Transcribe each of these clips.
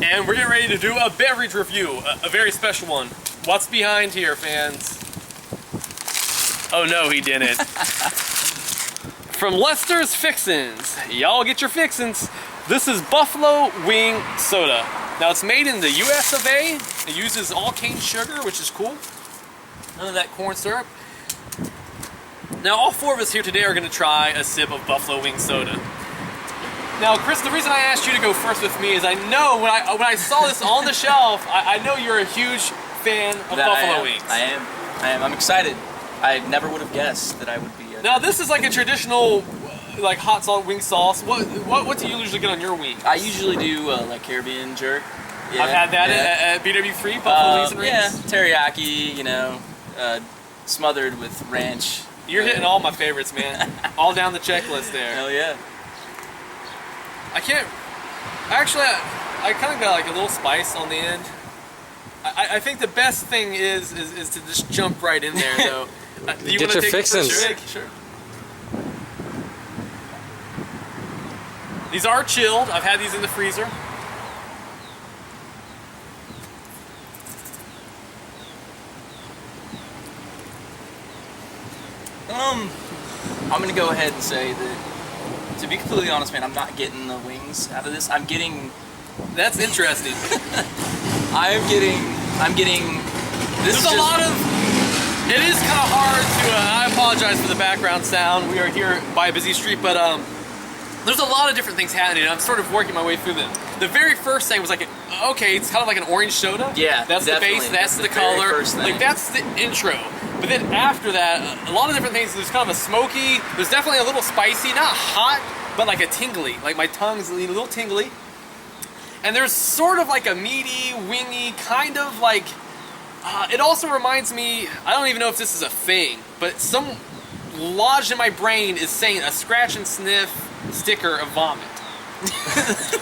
And we're getting ready to do a beverage review, a very special one. What's behind here, fans? Oh no, he didn't. From Lester's Fixins. Y'all get your fixins. This is Buffalo Wing Soda. Now it's made in the US of A. It uses all cane sugar, which is cool. None of that corn syrup. Now all four of us here today are gonna try a sip of Buffalo Wing Soda. Now, Chris, the reason I asked you to go first with me is I know when I saw this on the shelf, I know you're a huge fan of buffalo wings. I am. I'm excited. I never would have guessed that I would be. Now, this is like a traditional, like hot salt wing sauce. What do you usually get on your wings? I usually do like Caribbean jerk. Yeah, I've had that at BW3, buffalo wings and rings. Yeah, teriyaki, you know, smothered with ranch. You're hitting all my favorites, man. All down the checklist there. Hell yeah. I can't. Actually, I kind of got like a little spice on the end. I think the best thing is to just jump right in there, though. You get your fixins. Sure. These are chilled. I've had these in the freezer. I'm gonna go ahead and say that, to be completely honest, man, I'm not getting the wings out of this. I'm getting. That's interesting. I'm getting. This There's a lot of. It is kind of hard to. I apologize for the background sound. We are here by a busy street, but there's a lot of different things happening. I'm sort of working my way through them. The very first thing was like, okay, it's kind of like an orange soda. Yeah, that's the base. That's the color. Like that's the intro. But then after that, a lot of different things. There's kind of a smoky. There's definitely a little spicy, not hot, but like a tingly. Like my tongue's a little tingly. And there's sort of like a meaty, wingy, kind of like. It also reminds me. I don't even know if this is a thing, but some lodged in my brain is saying a scratch and sniff sticker of vomit.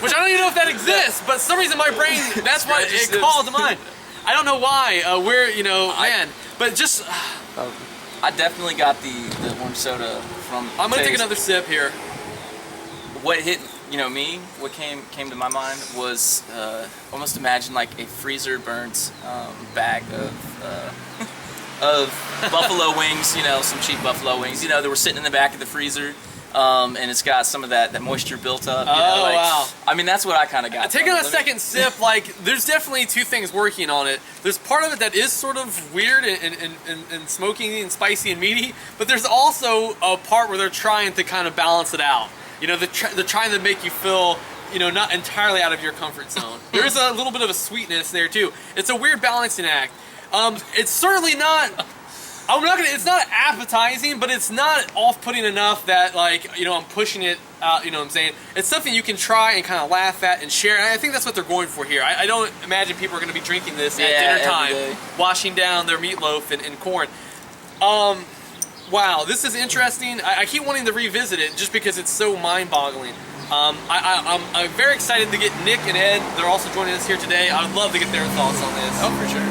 Which I don't even know if that exists, but for some reason my brain, that's what it called to mind. I don't know why. Man. But just... I definitely got the orange soda from... I'm going to take another sip here. What hit, me, what came to my mind was almost imagine like a freezer burnt bag of buffalo wings, some cheap buffalo wings, that were sitting in the back of the freezer. And it's got some of that moisture built up. Wow. I mean, that's what I kind of got. Taking a second sip, there's definitely two things working on it. There's part of it that is sort of weird and smoky and spicy and meaty, but there's also a part where they're trying to kind of balance it out. They're trying to make you feel, not entirely out of your comfort zone. There's a little bit of a sweetness there too. It's a weird balancing act. It's certainly not... it's not appetizing, but it's not off-putting enough that, I'm pushing it out, what I'm saying? It's something you can try and kind of laugh at and share, and I think that's what they're going for here. I don't imagine people are going to be drinking this at dinner time, washing down their meatloaf and corn. Wow, this is interesting. I keep wanting to revisit it just because it's so mind-boggling. I'm very excited to get Nick and Ed. They're also joining us here today. I would love to get their thoughts on this. Oh, for sure.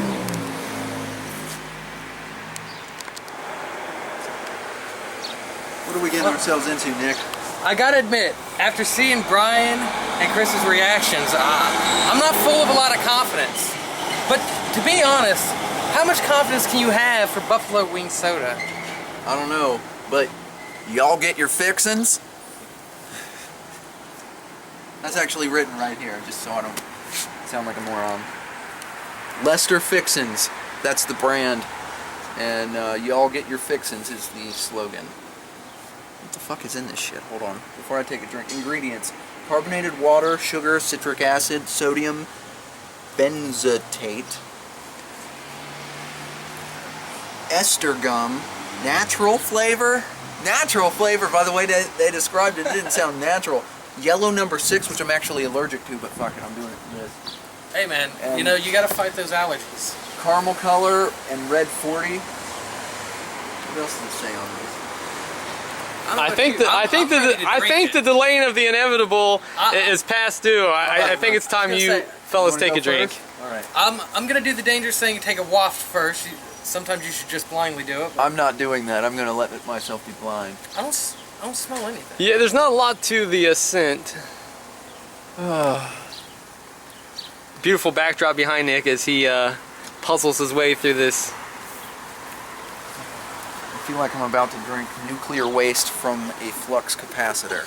What are we getting ourselves into, Nick? I gotta admit, after seeing Brian and Chris's reactions, I'm not full of a lot of confidence. But to be honest, how much confidence can you have for Buffalo Wing Soda? I don't know, but y'all get your fixins? That's actually written right here, just so I don't sound like a moron. Lester Fixins, that's the brand. And y'all get your fixins is the slogan. What the fuck is in this shit? Hold on. Before I take a drink. Ingredients. Carbonated water, sugar, citric acid, sodium, benzoate, ester gum, natural flavor. Natural flavor, by the way they described it. It didn't sound natural. Yellow number 6, which I'm actually allergic to, but fuck it, I'm doing it with. Hey man, and you gotta fight those allergies. Caramel color and red 40. What else does it say on this? I think the delaying of the inevitable is past due. I think it's time you fellas take a drink. All right. I'm gonna do the dangerous thing and take a waft first. Sometimes you should just blindly do it. I'm not doing that. I'm gonna let myself be blind. I don't smell anything. Yeah, there's not a lot to the scent. beautiful backdrop behind Nick as he puzzles his way through this. I feel like I'm about to drink nuclear waste from a flux capacitor.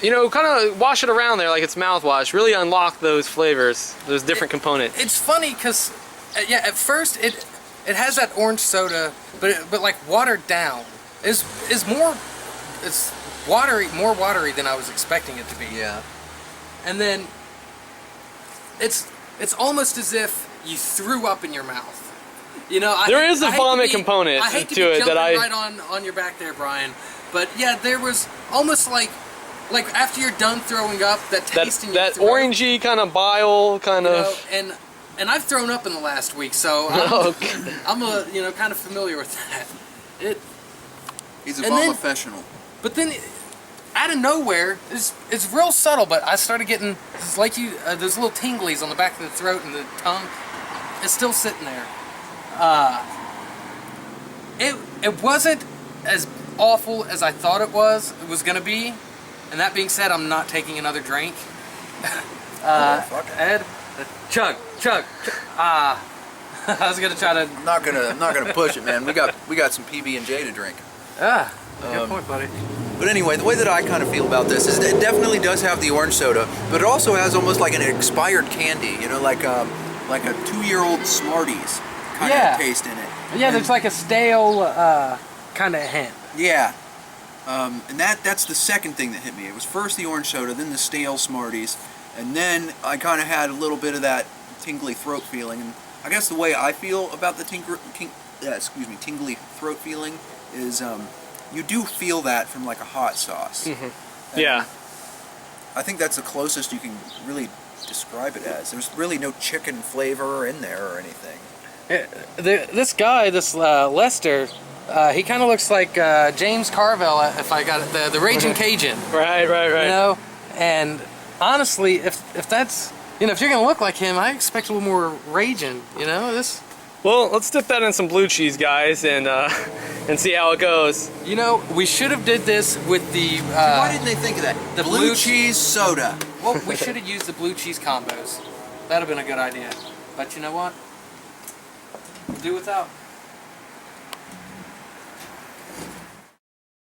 You know, kind of wash it around there like it's mouthwash. Really unlock those flavors, those different components. It's funny because, yeah, at first it has that orange soda, but like watered down. Is more, it's watery, more watery than I was expecting it to be. Yeah. And then it's almost as if you threw up in your mouth. You know, There is a vomit component I hate to to be it jumping that I- right on your back there, Brian. But yeah, there was almost like after you're done throwing up, that taste in your that throat, orangey kind of bile kind you of. know, and I've thrown up in the last week, so I'm kind of familiar with that. He's a And then- professional. But then, out of nowhere, it's real subtle. But I started getting it's like those little tinglies on the back of the throat and the tongue. It's still sitting there. It wasn't as awful as I thought it was gonna be. And that being said, I'm not taking another drink. Ed, chug. I was gonna try to. I'm not gonna push it, man. We got some PB&J to drink. Good point, buddy. But anyway, the way that I kind of feel about this is it definitely does have the orange soda, but it also has almost like an expired candy, you know, like a 2-year-old Smarties kind of taste in it. Yeah, there's like a stale kind of hint. Yeah. And that's the second thing that hit me. It was first the orange soda, then the stale Smarties, and then I kind of had a little bit of that tingly throat feeling. And I guess the way I feel about the tingly throat feeling is you do feel that from like a hot sauce. Mm-hmm. Yeah. I think that's the closest you can really describe it as. There's really no chicken flavor in there or anything. This guy, Lester, he kind of looks like James Carville, if I got it, the Raging Cajun. Right. You know, and honestly, if that's, you know, if you're gonna look like him, I expect a little more raging. You know, this. Well, let's dip that in some blue cheese, guys, and see how it goes. You know, we should have did this with the. Why didn't they think of that? the blue blue cheese soda. Well, we should have used the blue cheese combos. That'd have been a good idea. But you know what? Do without.